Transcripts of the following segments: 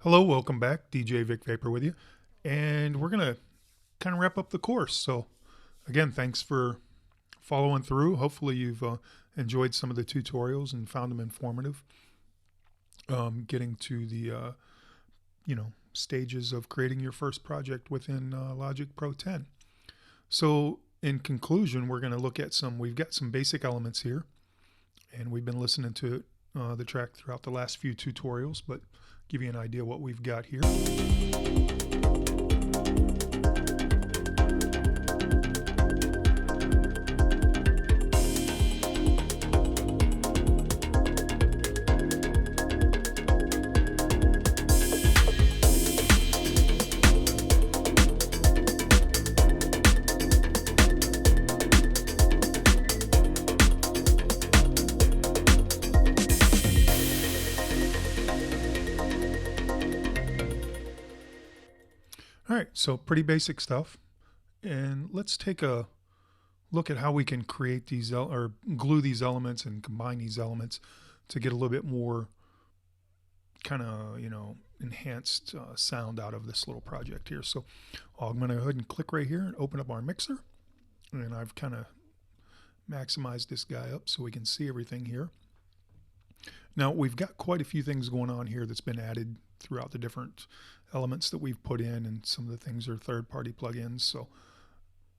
Hello, welcome back. DJ Vic Vapor with you. And we're going to kind of wrap up the course. So, again, thanks for following through. Hopefully, you've enjoyed some of the tutorials and found them informative. Getting to the, stages of creating your first project within Logic Pro 10. So, in conclusion, we're going to look at we've got some basic elements here. And we've been listening to the track throughout the last few tutorials, but give you an idea what we've got here. All right, so pretty basic stuff. And let's take a look at how we can create these or glue these elements and combine these elements to get a little bit more kind of, enhanced sound out of this little project here. So I'm going to go ahead and click right here and open up our mixer. And I've kind of maximized this guy up so we can see everything here. Now we've got quite a few things going on here that's been added throughout the different elements that we've put in, and some of the things are third-party plugins. So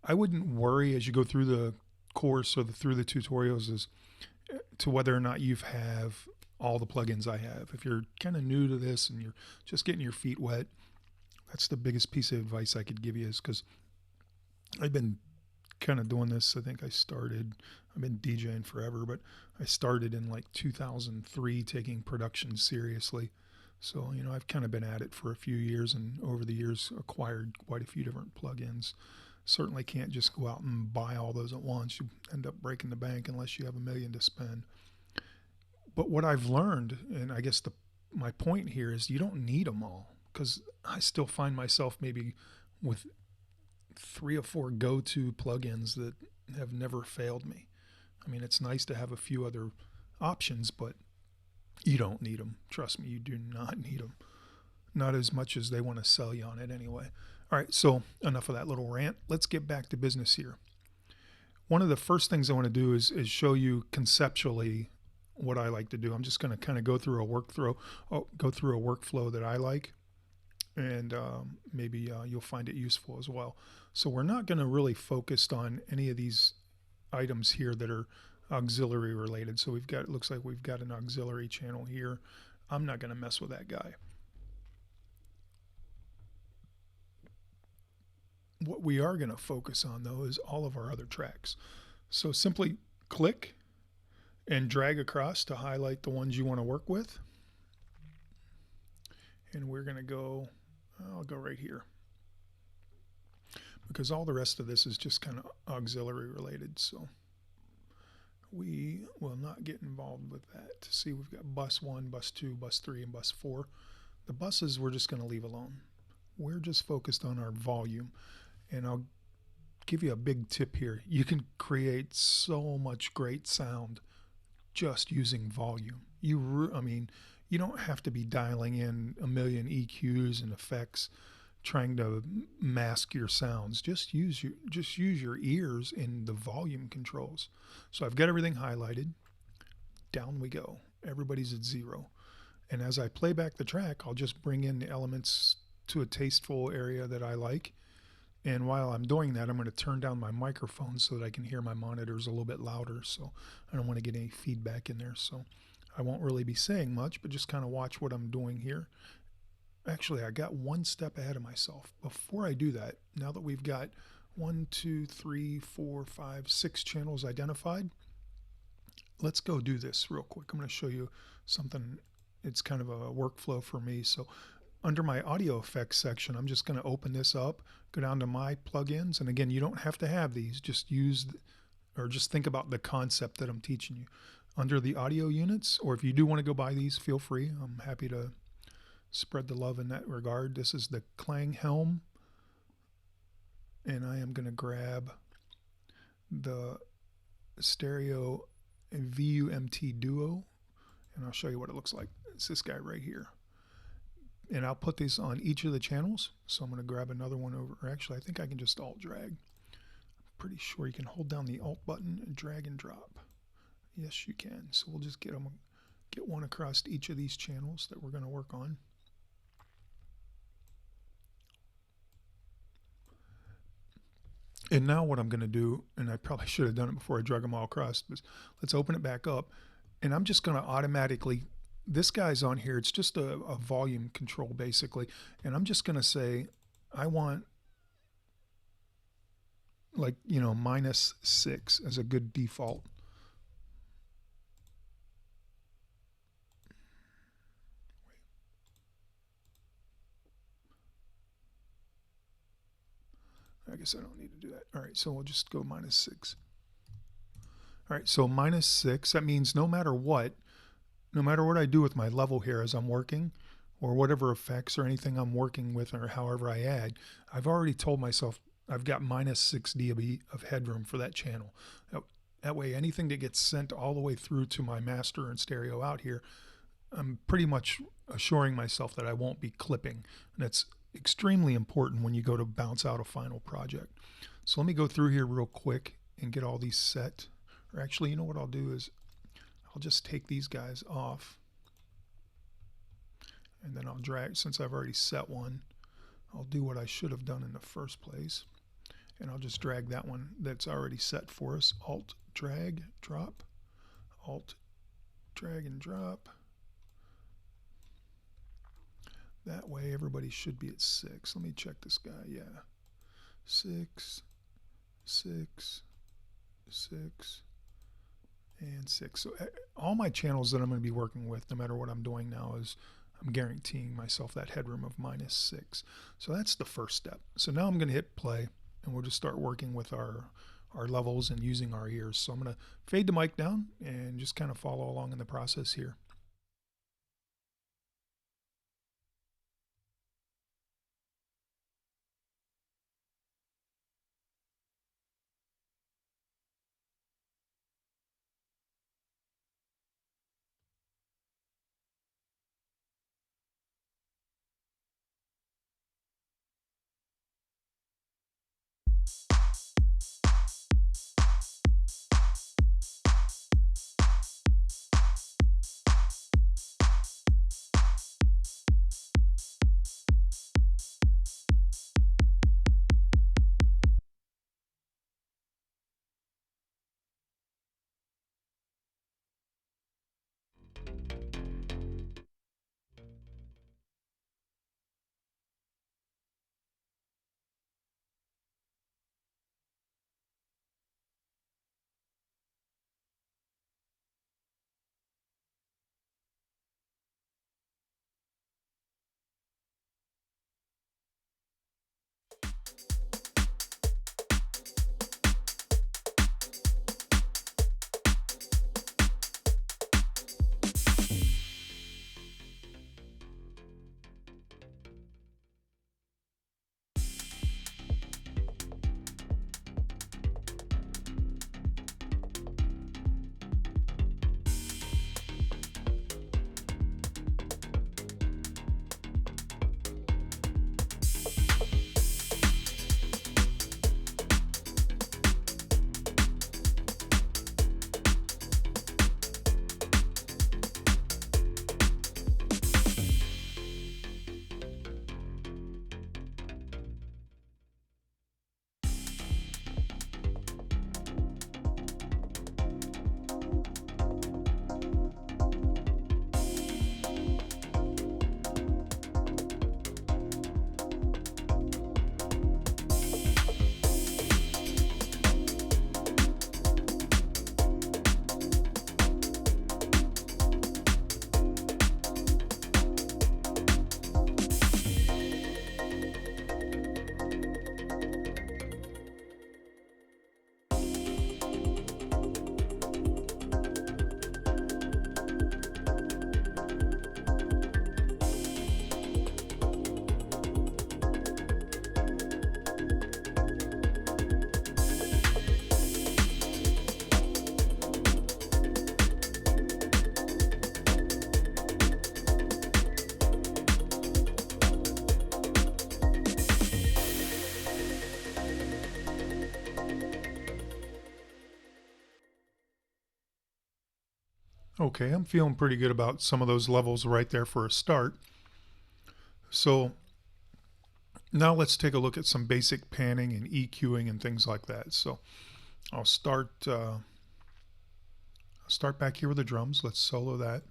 I wouldn't worry as you go through the course or through the tutorials as to whether or not you have all the plugins I have. If you're kind of new to this and you're just getting your feet wet, that's the biggest piece of advice I could give you, is because I've been kind of doing this. I've been DJing forever, but I started in like 2003 taking production seriously. So, I've kind of been at it for a few years, and over the years acquired quite a few different plugins. Certainly can't just go out and buy all those at once. You end up breaking the bank unless you have $1 million to spend. But what I've learned, and I guess my point here, is you don't need them all, because I still find myself maybe with 3 or 4 go-to plugins that have never failed me. I mean, it's nice to have a few other options, but you don't need them. Trust me, you do not need them. Not as much as they want to sell you on it anyway. All right, so enough of that little rant. Let's get back to business here. One of the first things I want to do is show you conceptually what I like to do. I'm just going to kind of go through a workflow that I like, and maybe you'll find it useful as well. So we're not going to really focus on any of these items here that are auxiliary related. So it looks like we've got an auxiliary channel here. I'm not going to mess with that guy. What we are going to focus on, though, is all of our other tracks. So simply click and drag across to highlight the ones you want to work with. And we're going to I'll go right here, because all the rest of this is just kind of auxiliary related. So we will not get involved with that. See, we've got bus 1, bus 2, bus 3, and bus 4. The buses we're just going to leave alone. We're just focused on our volume. And I'll give you a big tip here. You can create so much great sound just using volume. You don't have to be dialing in a million EQs and effects trying to mask your sounds. Just use your ears in the volume controls. So I've got everything highlighted. Down we go. Everybody's at 0. And as I play back the track, I'll just bring in the elements to a tasteful area that I like. And while I'm doing that, I'm going to turn down my microphone so that I can hear my monitors a little bit louder. So I don't want to get any feedback in there. So I won't really be saying much, but just kind of watch what I'm doing here. Actually, I got one step ahead of myself. Before I do that, now that we've got 1, 2, 3, 4, 5, 6 channels identified, let's go do this real quick. I'm going to show you something. It's kind of a workflow for me. So under my audio effects section, I'm just going to open this up, go down to my plugins. And again, you don't have to have these. Just just think about the concept that I'm teaching you. Under the audio units, or if you do want to go buy these, feel free. I'm happy to spread the love in that regard. This is the Klang Helm, and I am going to grab the stereo VUMT Duo, and I'll show you what it looks like. It's this guy right here. And I'll put these on each of the channels. So I'm going to grab another one over, or actually I think I can just alt drag. Pretty sure you can hold down the alt button and drag and drop. Yes, you can. So we'll just get one across each of these channels that we're going to work on. And now what I'm going to do, and I probably should have done it before I drug them all across, is let's open it back up. And I'm just going to automatically, this guy's on here, it's just a volume control basically. And I'm just going to say, I want like, you know, -6 as a good default. I guess I don't need to do that. All right, so we'll just go -6. All right, so -6, that means no matter what I do with my level here as I'm working, or whatever effects or anything I'm working with or however I add, I've already told myself I've got -6 dB of headroom for that channel. That way anything that gets sent all the way through to my master and stereo out here, I'm pretty much assuring myself that I won't be clipping. And that's extremely important when you go to bounce out a final project. So let me go through here real quick and get all these set. Or actually, you know what I'll do is I'll just take these guys off. And then I'll drag, since I've already set one, I'll do what I should have done in the first place. And I'll just drag that one that's already set for us. Alt, drag, drop. Alt, drag and drop. That way everybody should be at 6. Let me check this guy. Yeah. 6, 6, 6, and 6. So all my channels that I'm going to be working with, no matter what I'm doing now, is I'm guaranteeing myself that headroom of -6. So that's the first step. So now I'm going to hit play, and we'll just start working with our levels and using our ears. So I'm going to fade the mic down and just kind of follow along in the process here. Okay, I'm feeling pretty good about some of those levels right there for a start. So now let's take a look at some basic panning and EQing and things like that. So I'll start back here with the drums. Let's solo that.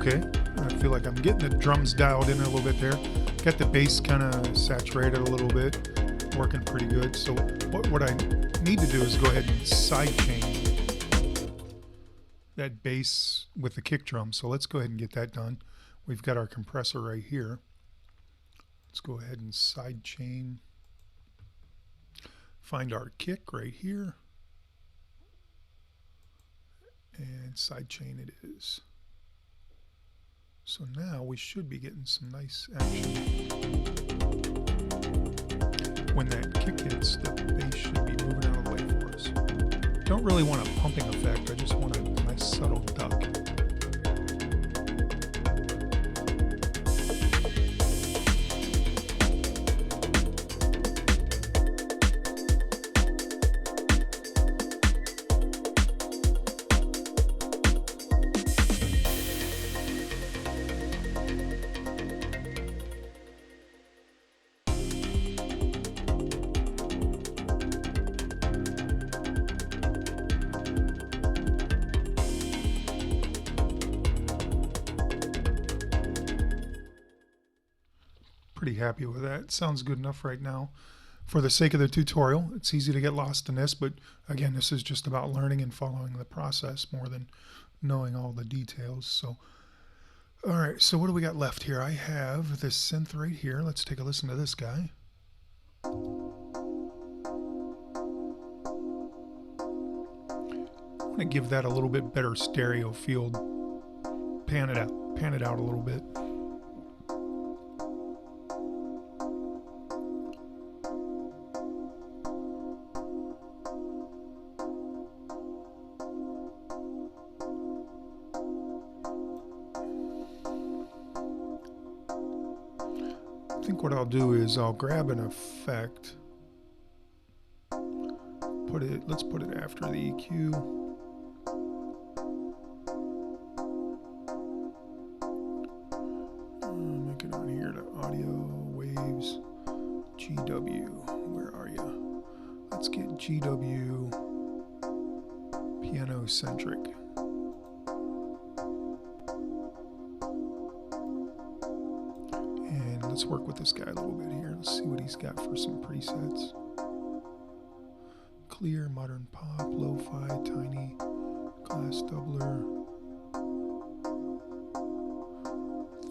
okay. I feel like I'm getting the drums dialed in a little bit there. Got the bass kind of saturated a little bit, working pretty good. So what I need to do is go ahead and sidechain that bass with the kick drum. So let's go ahead and get that done. We've got our compressor right here. Let's go ahead and sidechain. Find our kick right here. And sidechain it is. So now we should be getting some nice action. When that kick hits, the bass should be moving out of the way for us. Don't really want a pumping effect, I just want a nice subtle duck. Pretty happy with that. Sounds good enough right now. For the sake of the tutorial, it's easy to get lost in this, but again, this is just about learning and following the process more than knowing all the details. So, all right, so what do we got left here? I have this synth right here. Let's take a listen to this guy. I want to give that a little bit better stereo field. Pan it out a little bit. I think what I'll do is I'll grab an effect, let's put it after the EQ. Make it on here to audio, waves, GW, where are you? Let's get GW piano centric. Let's work with this guy a little bit here. Let's see what he's got for some presets. Clear, modern pop, lo-fi, tiny, glass doubler,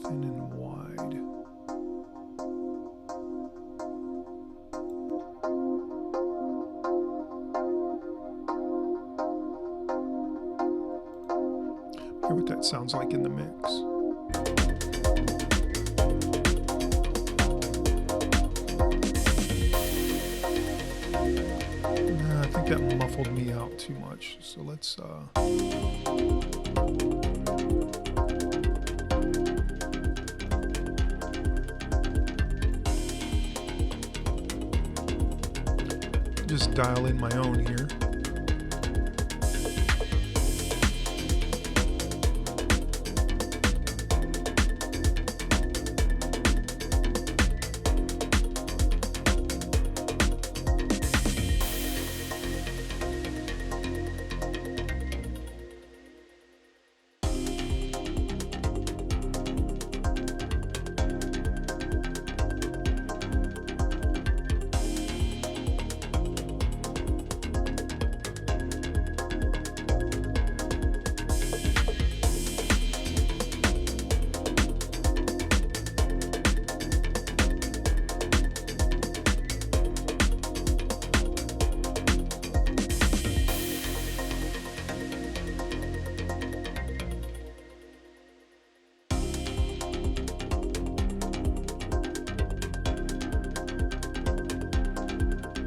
thin and wide. Hear what that sounds like in the mix. That muffled me out too much, so let's just dial in my own here.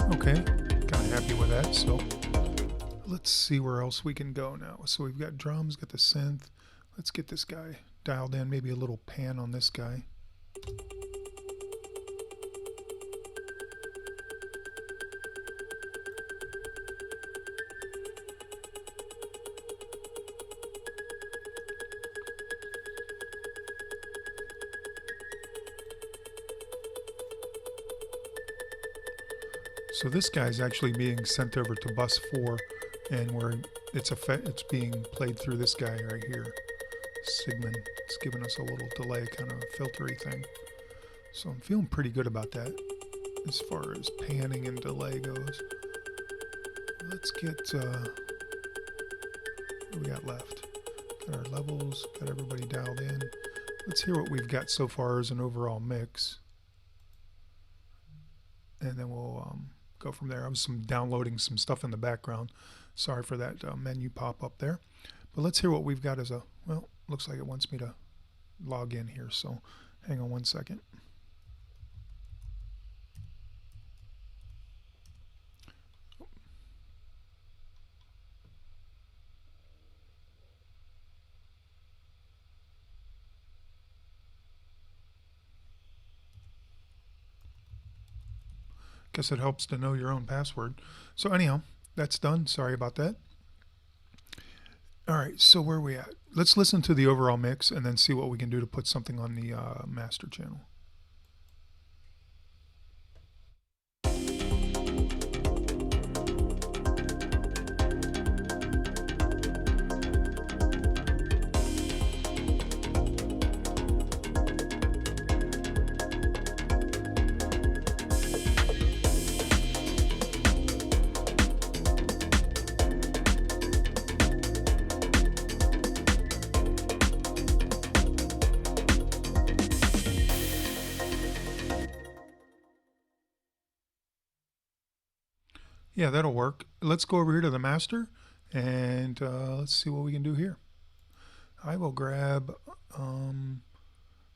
Okay, kind of happy with that. So let's see where else we can go now. So we've got drums, got the synth. Let's get this guy dialed in, maybe a little pan on this guy. So this guy's actually being sent over to bus 4, and it's being played through this guy right here. Sigmund. It's giving us a little delay kind of filtery thing. So I'm feeling pretty good about that as far as panning and delay goes. Let's get, what do we got left? Got our levels, got everybody dialed in. Let's hear what we've got so far as an overall mix. And then we'll go from there. I was downloading some stuff in the background. Sorry for that menu pop up there. But let's hear what we've got as a, well, looks like it wants me to log in here. So hang on one second. Guess it helps to know your own password. So anyhow, that's done. Sorry about that. All right, so where are we at? Let's listen to the overall mix and then see what we can do to put something on the master channel. Yeah, that'll work. Let's go over here to the master and let's see what we can do here. I will grab, let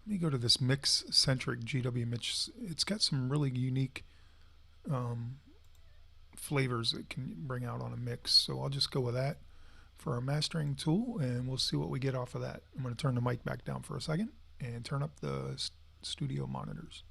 me go to this mix-centric GW mix. It's got some really unique flavors it can bring out on a mix. So I'll just go with that for our mastering tool and we'll see what we get off of that. I'm going to turn the mic back down for a second and turn up the studio monitors.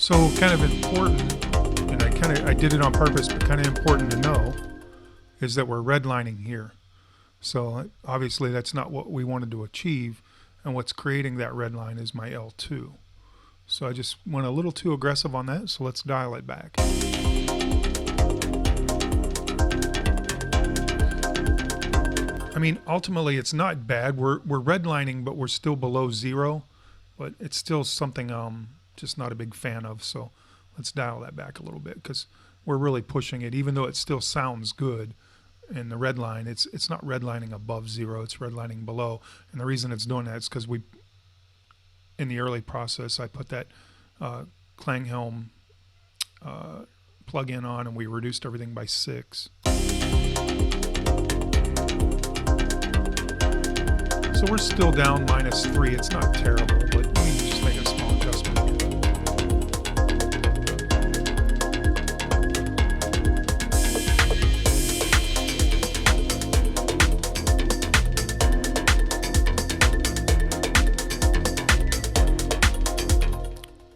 So kind of important, and I did it on purpose, but kind of important to know, is that we're redlining here. So obviously that's not what we wanted to achieve, and what's creating that red line is my L2. So I just went a little too aggressive on that, so let's dial it back. I mean, ultimately it's not bad. We're redlining, but we're still below 0, but it's still something just not a big fan of. So let's dial that back a little bit, because we're really pushing it, even though it still sounds good. In the red line, it's not redlining above 0, it's redlining below. And the reason it's doing that is because in the early process, I put that Klanghelm plug-in on, and we reduced everything by 6. So we're still down -3. It's not terrible, but we can just make a small adjustment.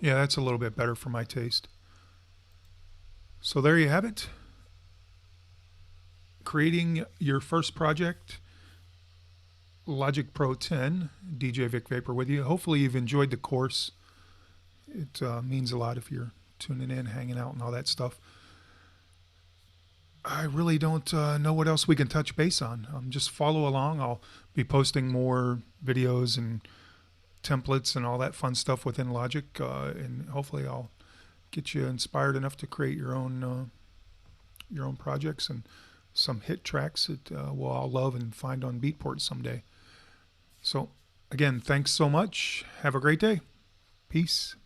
Yeah, that's a little bit better for my taste. So there you have it. Creating your first project. Logic Pro 10, DJ Vic Vapor with you. Hopefully you've enjoyed the course. It means a lot if you're tuning in, hanging out, and all that stuff. I really don't know what else we can touch base on. Just follow along. I'll be posting more videos and templates and all that fun stuff within Logic, and hopefully I'll get you inspired enough to create your own projects and some hit tracks that we'll all love and find on Beatport someday. So again, thanks so much. Have a great day. Peace.